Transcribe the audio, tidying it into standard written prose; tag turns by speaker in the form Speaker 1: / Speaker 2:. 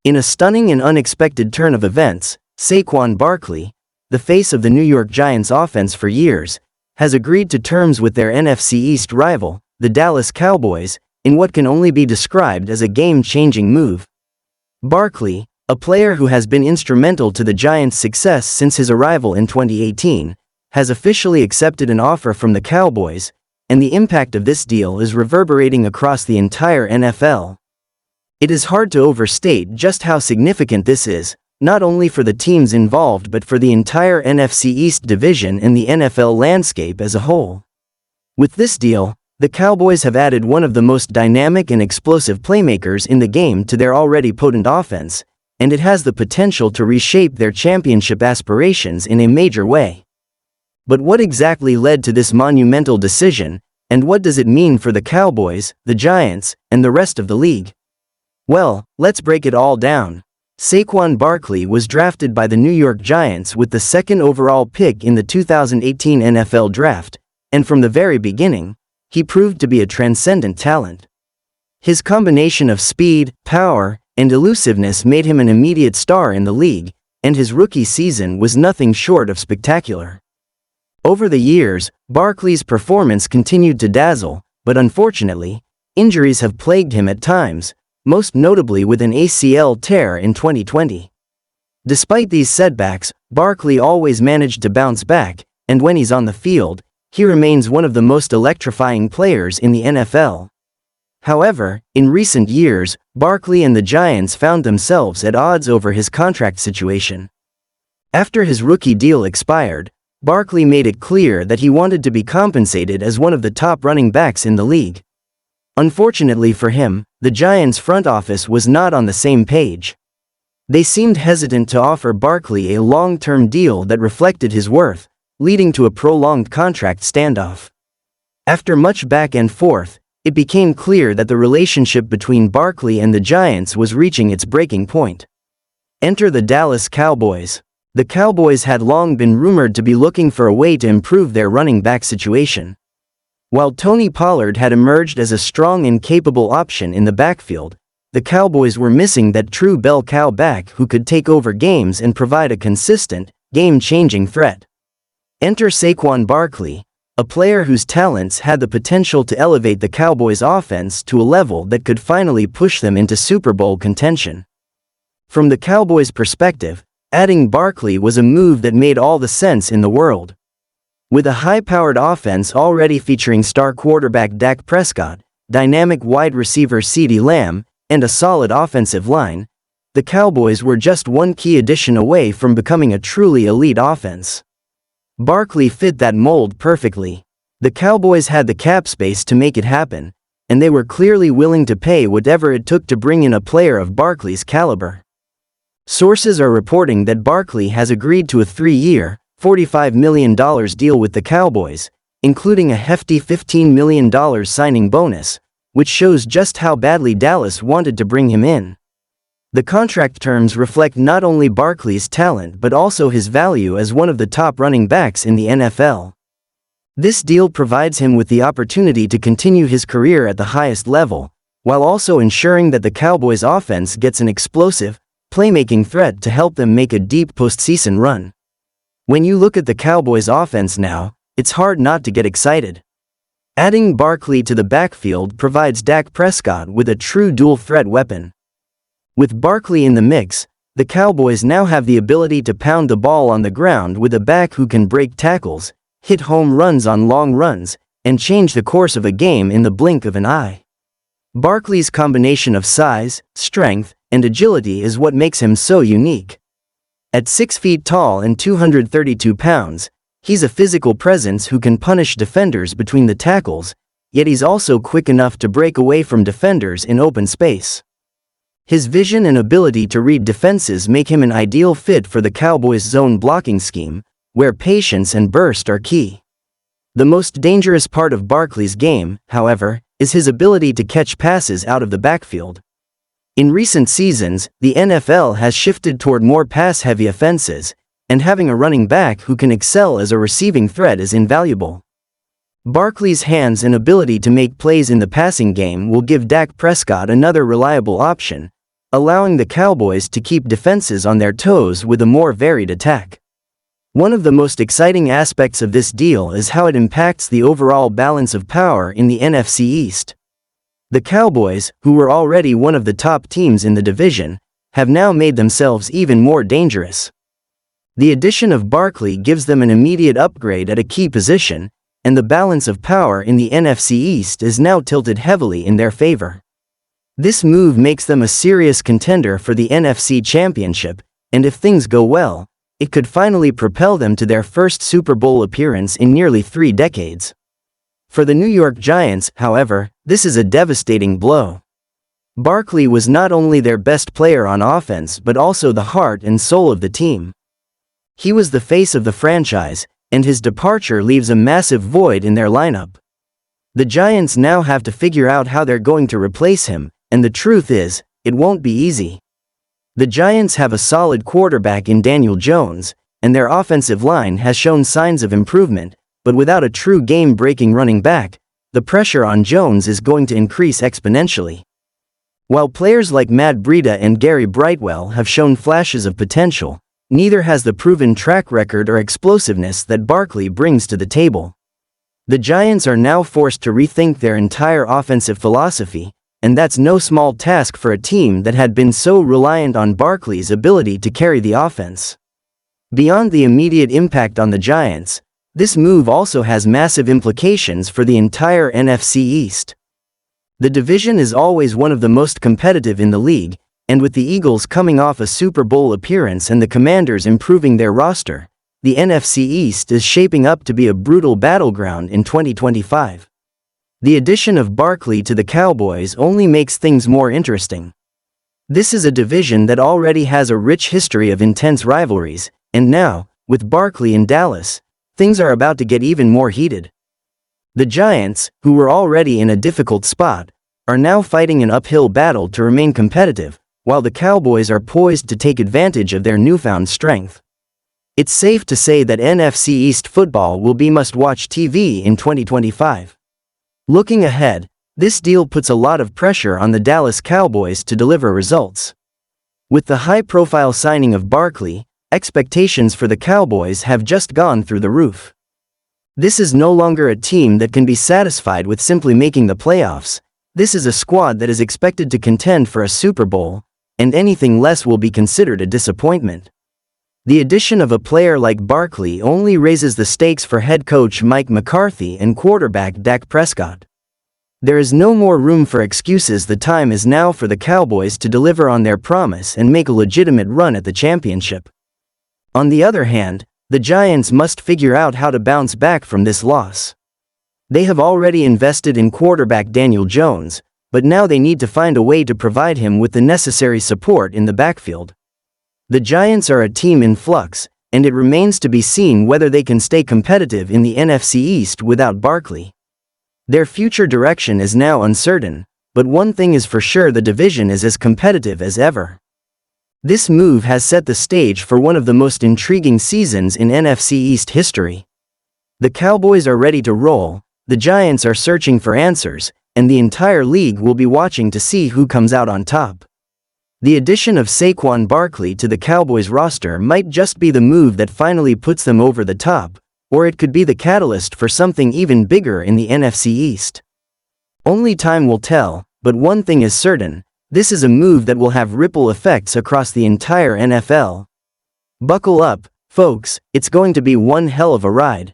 Speaker 1: In a stunning and unexpected turn of events, Saquon Barkley, the face of the New York Giants offense for years, has agreed to terms with their NFC East rival, the Dallas Cowboys, in what can only be described as a game-changing move. Barkley, a player who has been instrumental to the Giants' success since his arrival in 2018, has officially accepted an offer from the Cowboys, and the impact of this deal is reverberating across the entire NFL. It is hard to overstate just how significant this is, not only for the teams involved but for the entire NFC East division and the NFL landscape as a whole. With this deal, the Cowboys have added one of the most dynamic and explosive playmakers in the game to their already potent offense, and it has the potential to reshape their championship aspirations in a major way. But what exactly led to this monumental decision, and what does it mean for the Cowboys, the Giants, and the rest of the league? Well, let's break it all down. Saquon Barkley was drafted by the New York Giants with the second overall pick in the 2018 NFL Draft, and from the very beginning, he proved to be a transcendent talent. His combination of speed, power, and elusiveness made him an immediate star in the league, and his rookie season was nothing short of spectacular. Over the years, Barkley's performance continued to dazzle, but unfortunately, injuries have plagued him at times, most notably with an ACL tear in 2020. Despite these setbacks, Barkley always managed to bounce back, and when he's on the field, he remains one of the most electrifying players in the NFL. However, in recent years, Barkley and the Giants found themselves at odds over his contract situation. After his rookie deal expired, Barkley made it clear that he wanted to be compensated as one of the top running backs in the league. Unfortunately for him, the Giants' front office was not on the same page. They seemed hesitant to offer Barkley a long-term deal that reflected his worth, leading to a prolonged contract standoff. After much back and forth, it became clear that the relationship between Barkley and the Giants was reaching its breaking point. Enter the Dallas Cowboys. The Cowboys had long been rumored to be looking for a way to improve their running back situation. While Tony Pollard had emerged as a strong and capable option in the backfield, the Cowboys were missing that true bell cow back who could take over games and provide a consistent, game-changing threat. Enter Saquon Barkley, a player whose talents had the potential to elevate the Cowboys' offense to a level that could finally push them into Super Bowl contention. From the Cowboys' perspective, adding Barkley was a move that made all the sense in the world. With a high-powered offense already featuring star quarterback Dak Prescott, dynamic wide receiver CeeDee Lamb, and a solid offensive line, the Cowboys were just one key addition away from becoming a truly elite offense. Barkley fit that mold perfectly. The Cowboys had the cap space to make it happen, and they were clearly willing to pay whatever it took to bring in a player of Barkley's caliber. Sources are reporting that Barkley has agreed to a 3-year, $45 million deal with the Cowboys, including a hefty $15 million signing bonus, which shows just how badly Dallas wanted to bring him in. The contract terms reflect not only Barkley's talent but also his value as one of the top running backs in the NFL. This deal provides him with the opportunity to continue his career at the highest level, while also ensuring that the Cowboys' offense gets an explosive, playmaking threat to help them make a deep postseason run. When you look at the Cowboys' offense now, it's hard not to get excited. Adding Barkley to the backfield provides Dak Prescott with a true dual-threat weapon. With Barkley in the mix, the Cowboys now have the ability to pound the ball on the ground with a back who can break tackles, hit home runs on long runs, and change the course of a game in the blink of an eye. Barkley's combination of size, strength, and agility is what makes him so unique. At 6 feet tall and 232 pounds, he's a physical presence who can punish defenders between the tackles, yet he's also quick enough to break away from defenders in open space. His vision and ability to read defenses make him an ideal fit for the Cowboys' zone blocking scheme, where patience and burst are key. The most dangerous part of Barkley's game, however, is his ability to catch passes out of the backfield. In recent seasons, the NFL has shifted toward more pass-heavy offenses, and having a running back who can excel as a receiving threat is invaluable. Barkley's hands and ability to make plays in the passing game will give Dak Prescott another reliable option, allowing the Cowboys to keep defenses on their toes with a more varied attack. One of the most exciting aspects of this deal is how it impacts the overall balance of power in the NFC East. The Cowboys, who were already one of the top teams in the division, have now made themselves even more dangerous. The addition of Barkley gives them an immediate upgrade at a key position, and the balance of power in the NFC East is now tilted heavily in their favor. This move makes them a serious contender for the NFC Championship, and if things go well, it could finally propel them to their first Super Bowl appearance in nearly 3 decades. For the New York Giants, however, this is a devastating blow. Barkley was not only their best player on offense but also the heart and soul of the team. He was the face of the franchise, and his departure leaves a massive void in their lineup. The Giants now have to figure out how they're going to replace him, and the truth is, it won't be easy. The Giants have a solid quarterback in Daniel Jones, and their offensive line has shown signs of improvement, but without a true game-breaking running back, the pressure on Jones is going to increase exponentially. While players like Matt Breida and Gary Brightwell have shown flashes of potential, neither has the proven track record or explosiveness that Barkley brings to the table. The Giants are now forced to rethink their entire offensive philosophy, and that's no small task for a team that had been so reliant on Barkley's ability to carry the offense. Beyond the immediate impact on the Giants, this move also has massive implications for the entire NFC East. The division is always one of the most competitive in the league, and with the Eagles coming off a Super Bowl appearance and the Commanders improving their roster, the NFC East is shaping up to be a brutal battleground in 2025. The addition of Barkley to the Cowboys only makes things more interesting. This is a division that already has a rich history of intense rivalries, and now, with Barkley in Dallas, things are about to get even more heated. The Giants, who were already in a difficult spot, are now fighting an uphill battle to remain competitive, while the Cowboys are poised to take advantage of their newfound strength. It's safe to say that NFC East football will be must-watch TV in 2025. Looking ahead, this deal puts a lot of pressure on the Dallas Cowboys to deliver results. With the high-profile signing of Barkley, expectations for the Cowboys have just gone through the roof. This is no longer a team that can be satisfied with simply making the playoffs. This is a squad that is expected to contend for a Super Bowl, and anything less will be considered a disappointment. The addition of a player like Barkley only raises the stakes for head coach Mike McCarthy and quarterback Dak Prescott. There is no more room for excuses. The time is now for the Cowboys to deliver on their promise and make a legitimate run at the championship. On the other hand, the Giants must figure out how to bounce back from this loss. They have already invested in quarterback Daniel Jones, but now they need to find a way to provide him with the necessary support in the backfield. The Giants are a team in flux, and it remains to be seen whether they can stay competitive in the NFC East without Barkley. Their future direction is now uncertain, but one thing is for sure: the division is as competitive as ever. This move has set the stage for one of the most intriguing seasons in NFC East history. The Cowboys are ready to roll, the Giants are searching for answers, and the entire league will be watching to see who comes out on top. The addition of Saquon Barkley to the Cowboys roster might just be the move that finally puts them over the top, or it could be the catalyst for something even bigger in the NFC East. Only time will tell, but one thing is certain: this is a move that will have ripple effects across the entire NFL. Buckle up, folks, it's going to be one hell of a ride.